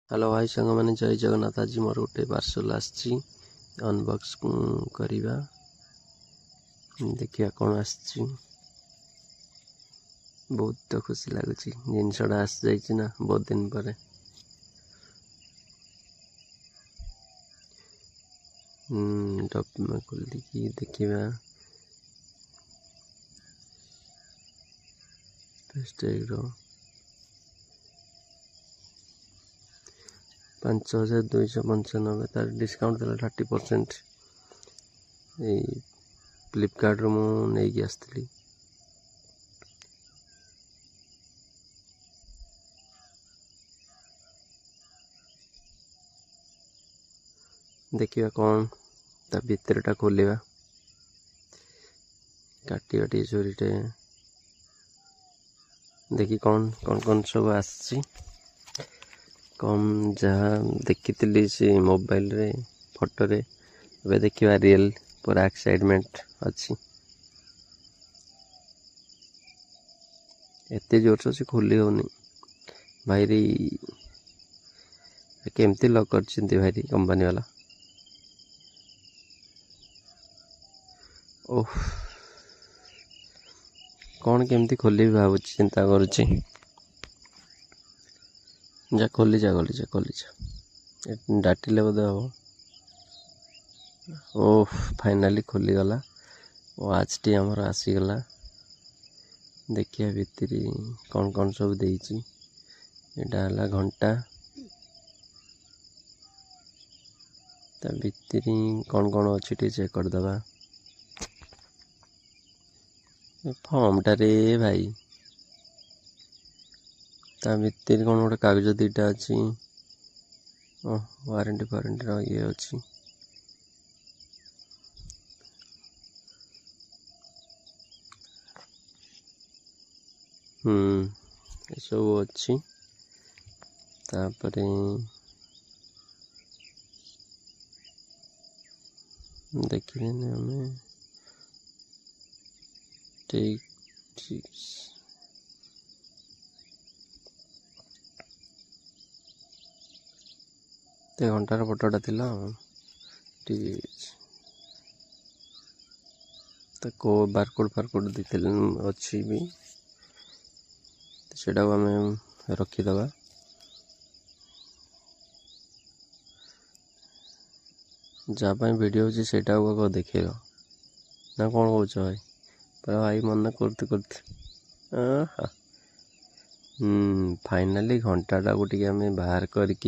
Hello भाई सांग मैंने जय जगन्नाथ। आज मोर गोटे पार्सल आसी अनबॉक्स करवा देखिए कौन आसी। बहुत तो खुशी लगुच जिनसा आसी जाइए ना बहुत दिन पर। डब में खोलिकी देखा फास्टैग 5295 तार डिस्काउंट देला 30%। फ्लिपकार्ट रू मुझे आसती देखिए कौन ता भितरटा खोलिया काटिया टी चोरीटे देखी कौन कौन कौन सब आसी कम जहाँ देखी से मोबाइल रे फोटो रे वे देखा रियल पूरा एक्साइटमेंट अच्छी एते जोर से खोली होनी भाई केमती लक कर भाई कंपनी वाला। ओह कौन केमती खोली भाव चिंता करुच्ची जा खोली जा डाटिले बोधे हम। ओह फाइनाली खोलीगला वाच टी आमर आसीगला देखिए भितरी कौन कौन सब देइची। एटा हला घंटा ता भितरी कौन कौन अच्छी टे चेक करदबा। फॉर्मटा रे भाई ता भितर कौन गोटे कागज दीटा अच्छी वारंटी फारंटी ये अच्छी। सब अच्छी तापरे देखिए हमें ठीक ठीक ते घंटार फोटोटा थिला को बारकोड फारकोड देते अच्छी भी सेटा आम रखीदबा। जहाँ वीडियो होची सेटा को देखेगा ना कौन कौच भाई पर भाई मन करते करते फाइनाली घंटाटा को टिके आम बाहर करके